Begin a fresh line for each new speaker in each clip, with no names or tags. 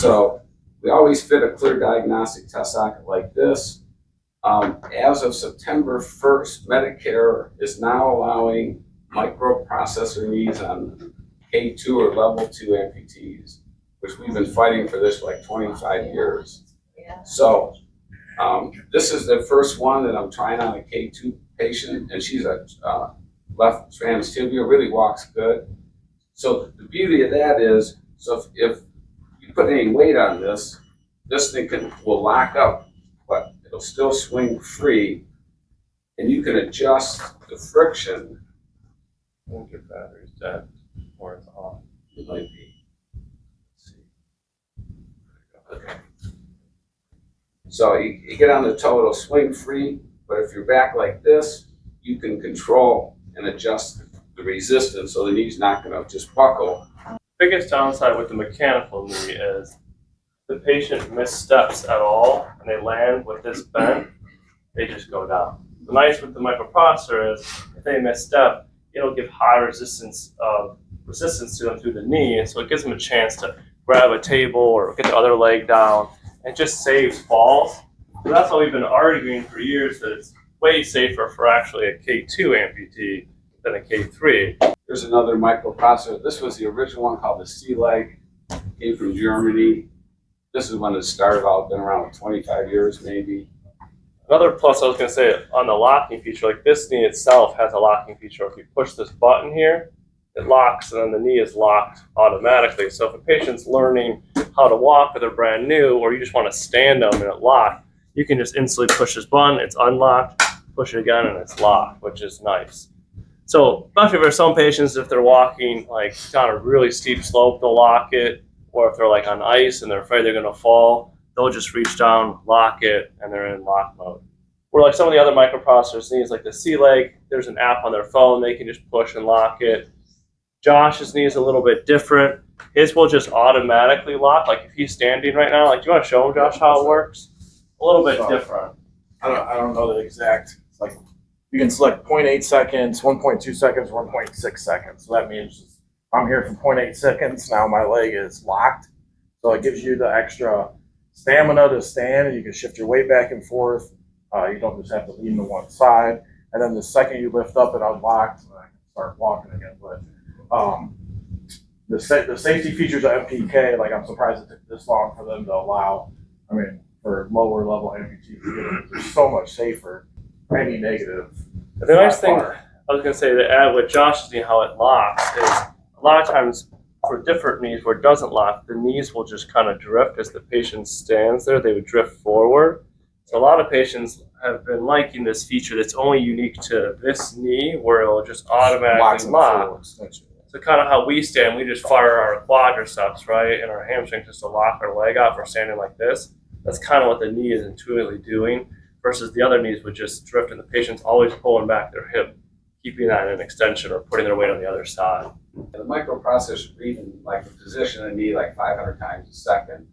So we always fit a clear diagnostic test socket like this. As of September 1st, Medicare is now allowing microprocessor knees on K2 or level 2 amputees, which we've been fighting for this for like 25 years. So this is the first one that I'm trying on a K2 patient, and she's a left trans tibia, really walks good. So the beauty of that is, so if you put any weight on this, this thing will lock up, but it'll still swing free, and you can adjust the friction.
I think your battery's dead or it's on.
It might be. Let's see. Okay. So you get on the toe, it'll swing free, but if you're back like this, you can control and adjust the resistance so the knee's not going to just buckle.
Biggest downside with the mechanical knee is the patient missteps at all and they land with this bent, they just go down. The nice with the microprocessor is if they misstep, it'll give high resistance to them through the knee, and so it gives them a chance to grab a table or get the other leg down and just saves falls. So that's why we've been arguing for years that it's way safer for actually a K2 amputee than a K3.
There's another microprocessor. This was the original one called the C-Leg, came from Germany. This is when it started out, been around 25 years maybe.
Another plus I was going to say on the locking feature, like this knee itself has a locking feature. If you push this button here, it locks and then the knee is locked automatically. So if a patient's learning how to walk or they're brand new, or you just want to stand them and it locked, you can just instantly push this button, it's unlocked, push it again and it's locked, which is nice. So especially for some patients, if they're walking like down a really steep slope, they'll lock it, or if they're like on ice and they're afraid they're going to fall, they'll just reach down, lock it, and they're in lock mode. Or like some of the other microprocessors knees, like the C-Leg, there's an app on their phone, they can just push and lock it. Josh's knee is a little bit different. His will just automatically lock. Like if he's standing right now, like do you want to show him, Josh, how it works? A little bit different.
I don't know the exact. It's like you can select 0.8 seconds, 1.2 seconds, 1.6 seconds. So that means I'm here for 0.8 seconds. Now my leg is locked. So it gives you the extra stamina to stand, and you can shift your weight back and forth. You don't just have to lean to one side. And then the second you lift up, it unlocked, and I can start walking again. But the safety features of MPK, like I'm surprised it took this long for them to allow. I mean, for lower level amputees, they're so much safer. Any negative.
The nice thing I was going to say to add with Josh's knee, how it locks, is a lot of times for different knees where it doesn't lock, the knees will just kind of drift as the patient stands there. They would drift forward. So a lot of patients have been liking this feature that's only unique to this knee, where it will just automatically lock. So kind of how we stand, we just fire our quadriceps, right, and our hamstrings just to lock our leg out for standing like this. That's kind of what the knee is intuitively doing, versus the other knees would just drift and the patient's always pulling back their hip, keeping that in an extension or putting their weight on the other side.
The microprocessor reading like the position of the knee like 500 times a second.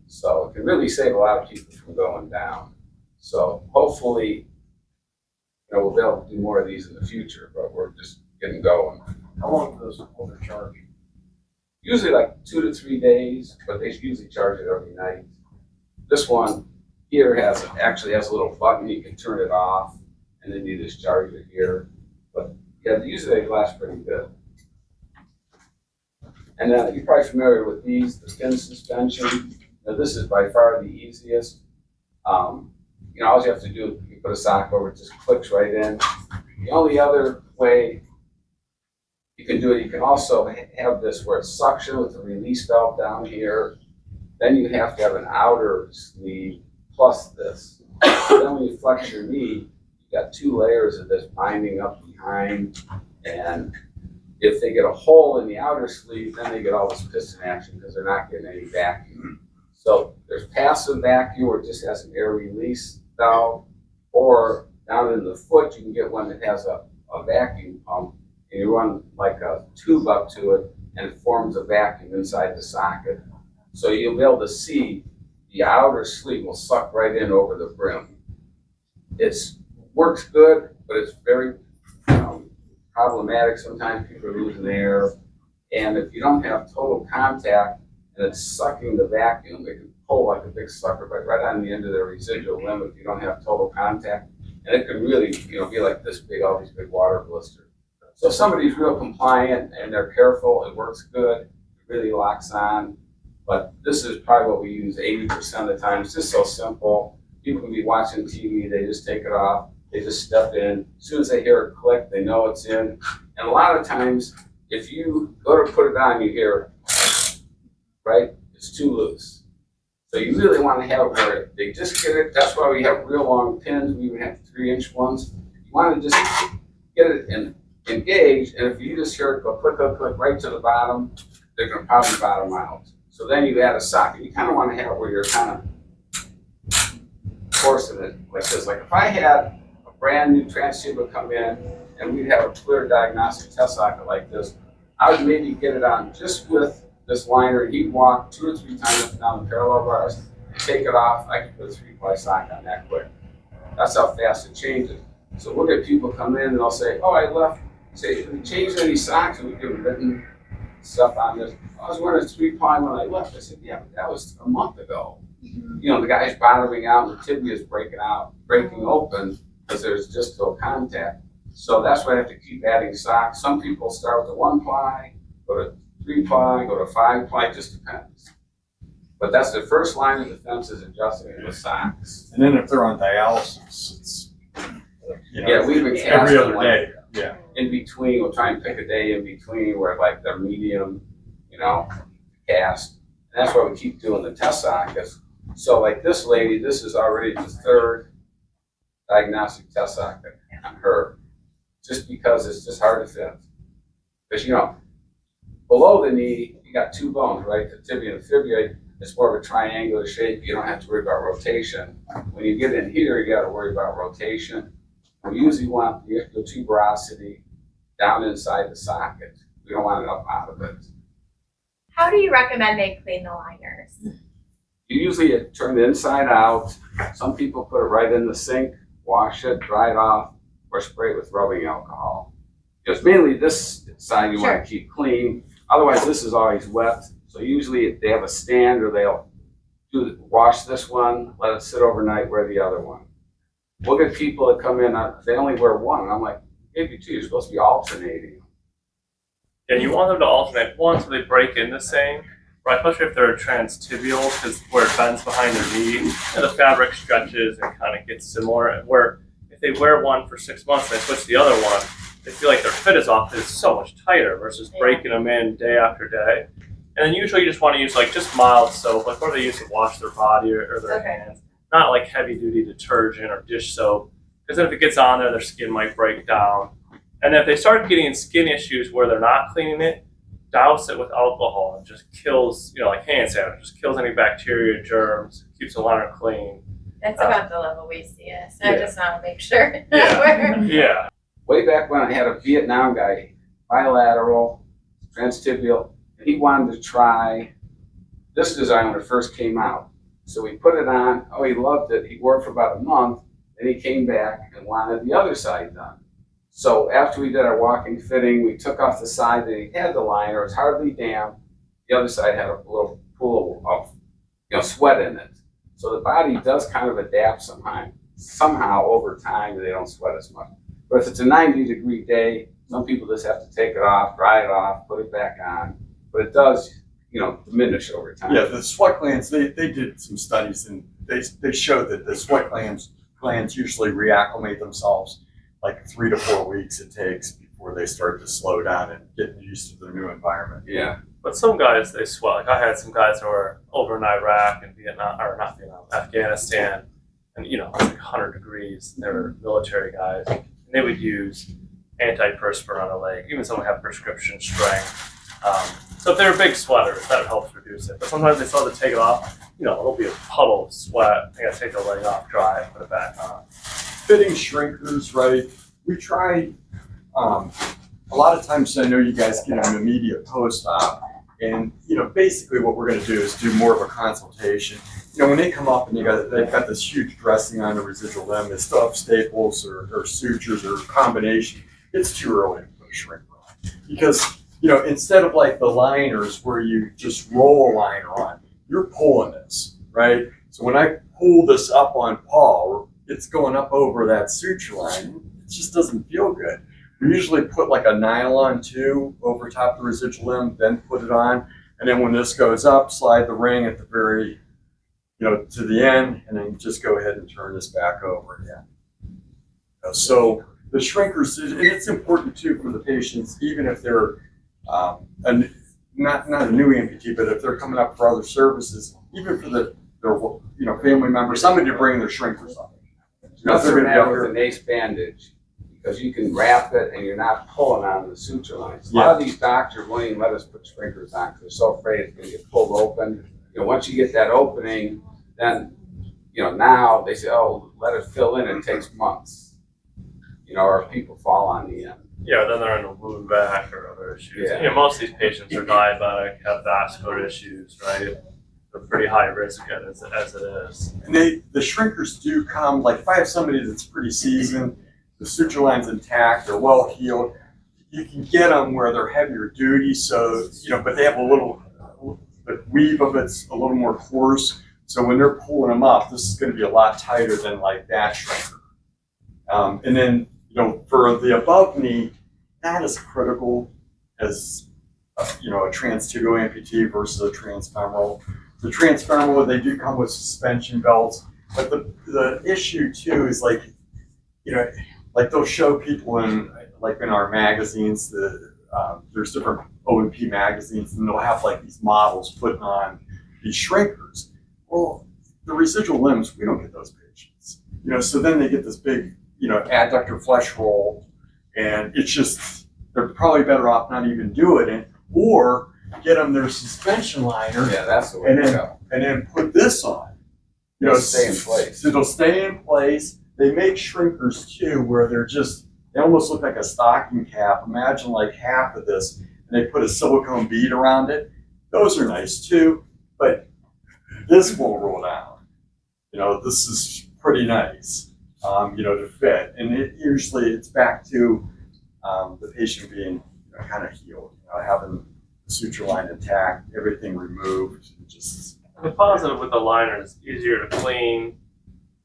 So it can really save a lot of people from going down. So hopefully, we'll be able to do more of these in the future, but we're just getting going.
How long does the holder charge?
Usually like 2 to 3 days, but they usually charge it every night. This one here actually has a little button, you can turn it off, and then you just charge it here. But yeah, usually they last pretty good. And then you're probably familiar with these, the thin suspension. Now, this is by far the easiest. All you have to do, you put a sock over, it just clicks right in. The only other way you can do it, you can also have this where it's suction with the release valve down here. Then you have to have an outer sleeve plus this. So then when you flex your knee, you got 2 layers of this binding up behind. And if they get a hole in the outer sleeve, then they get all this piston action because they're not getting any vacuum. So there's passive vacuum where it just has an air release valve, or down in the foot you can get one that has a vacuum pump, and you run like a tube up to it and it forms a vacuum inside the socket. So you'll be able to see the outer sleeve will suck right in over the brim. It works good, but it's very problematic. Sometimes people are losing air, and if you don't have total contact, and it's sucking the vacuum. It can pull like a big sucker right on the end of the residual limb if you don't have total contact. And it can really, be like this big, all these big water blisters. So if somebody's real compliant and they're careful, it works good, it really locks on. But this is probably what we use 80% of the time. It's just so simple. People can be watching TV, they just take it off, they just step in. As soon as they hear it click, they know it's in. And a lot of times, if you go to put it on, you hear, right? It's too loose. So you really want to have it where they just get it. That's why we have real long pins. We even have 3-inch ones. You want to just get it engaged, and if you just hear it go click, click, click right to the bottom, they're going to probably bottom out. So then you add a socket. You kind of want to have it where you're kind of forcing it like this. Like if I had a brand new transceiver come in and we'd have a clear diagnostic test socket like this, I would maybe get it on just with this liner. He'd walk 2 or 3 times up and down the parallel bars, take it off. I could put a 3-ply socket on that quick. That's how fast it changes. So we'll get people come in and they'll say, oh, I left. Say, have you changed any socks? And we give them written stuff on this. I was wearing a 3-ply when I left. I said, yeah, but that was a month ago. The guy's bottoming out, and the tibia is breaking open because there's just no contact. So that's why I have to keep adding socks. Some people start with a 1-ply, go to 3-ply, go to 5-ply, just depends. But that's the first line of defense is adjusting it with socks.
And then if they're on dialysis, it's
Yeah, we even cast
every
them
other day. Yeah.
in between. We'll try and pick a day in between where like they're medium, cast. And that's why we keep doing the test sockets. So like this lady, this is already the 3rd diagnostic test socket on her, just because it's just hard to fit. Because below the knee, you got 2 bones, right? The tibia and the fibula. It's more of a triangular shape. You don't have to worry about rotation. When you get in here, you got to worry about rotation. We usually want the tuberosity down inside the socket. We don't want it up out of it.
How do you recommend they clean the liners?
You usually turn it inside out. Some people put it right in the sink, wash it, dry it off, or spray it with rubbing alcohol. Because mainly this side you want to keep clean. Otherwise, this is always wet. So usually they have a stand, or they'll wash this one, let it sit overnight, wear the other one. We'll get people that come in, they only wear one. And I'm like, maybe 2, you're supposed to be alternating.
Yeah, you want them to alternate one so they break in the same, right? Especially if they're transtibial, because where it bends behind their knee, and the fabric stretches and kind of gets similar. Where if they wear one for 6 months and they switch to the other one, they feel like their fit is off because it's so much tighter versus breaking them in day after day. And then usually you just want to use like just mild soap, like what they use to wash their body or their hands. Not like heavy duty detergent or dish soap, because then if it gets on there, their skin might break down. And if they start getting skin issues where they're not cleaning it, douse it with alcohol. It just kills, like hand sanitizer, just kills any bacteria, germs, keeps the liner clean.
That's about the level we see it. So I just want to make sure.
Yeah.
Way back when I had a Vietnam guy, bilateral, transtibial, and he wanted to try this design when it first came out. So we put it on. Oh, he loved it. He wore it for about a month. Then he came back and wanted the other side done. So after we did our walking fitting, we took off the side that he had the liner. It was hardly damp. The other side had a little pool of sweat in it. So the body does kind of adapt somehow over time. They don't sweat as much. But if it's a 90-degree day, some people just have to take it off, dry it off, put it back on. But it does, diminish over time.
Yeah, the sweat glands, they did some studies, and they showed that the sweat glands usually reacclimate themselves like 3 to 4 weeks it takes before they start to slow down and get used to their new environment.
Yeah.
But some guys, they sweat. Like I had some guys who were over in Iraq and Afghanistan, and it's like 100 degrees. They were military guys, and they would use antiperspirant on the leg. Even some would have prescription strength. So if they're big sweaters, that helps reduce it. But sometimes they still have to take it off. It'll be a puddle of sweat. They got to take the leg off, dry it, put it back on.
Fitting shrinkers, right? We try, a lot of times I know you guys get an immediate post-op, and basically what we're going to do is do more of a consultation. When they come up and they've got this huge dressing on the residual limb, they still have staples or sutures or combination, it's too early to put a shrink on. Because instead of like the liners where you just roll a liner on, you're pulling this, right? So when I pull this up on Paul, it's going up over that suture line. It just doesn't feel good. We usually put like a nylon tube over top the residual limb, then put it on. And then when this goes up, slide the ring at the very, to the end, and then just go ahead and turn this back over again. So the shrinkers, and it's important too for the patients, even if they're not a new amputee, but if they're coming up for other services, even for their family members, somebody to bring their shrinkers on.
Nothing matter with an ace bandage, because you can wrap it and you're not pulling on the suture lines. A lot of these doctors won't even let us put sprinklers on because they're so afraid it's going to get pulled open. Once you get that opening, then now they say, oh, let it fill in. It takes months. Or people fall on the end.
Yeah, then they're in a wound vac or other issues.
Yeah.
Most of these patients are diabetic, have vascular issues, right? They're pretty high risk as it is.
And the shrinkers do come, like if I have somebody that's pretty seasoned, the suture line's intact, they're well healed, you can get them where they're heavier duty, so, but they have the weave of it's a little more coarse, so when they're pulling them up, this is going to be a lot tighter than like that shrinker. And then, for the above knee, not as critical as, a transtibial amputee versus a transfemoral. The transfemoral, they do come with suspension belts, but the issue too is like they'll show people in our magazines, there's different O&P magazines, and they'll have like these models putting on these shrinkers. Well, the residual limbs, we don't get those patients. So then they get this big, adductor flesh roll, and it's just, they're probably better off not even doing it, or get them their suspension liner.
Yeah, that's the way to go.
And then put this on.
It'll stay in place.
It'll stay in place. They make shrinkers too, where they almost look like a stocking cap. Imagine like half of this, and they put a silicone bead around it. Those are nice too, but this won't roll down. This is pretty nice, to fit. And it's back to the patient being kind of healed, having the suture line intact, everything removed,
The positive with the liner is easier to clean,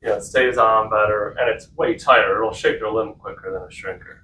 it stays on better, and it's way tighter. It'll shape your limb quicker than a shrinker.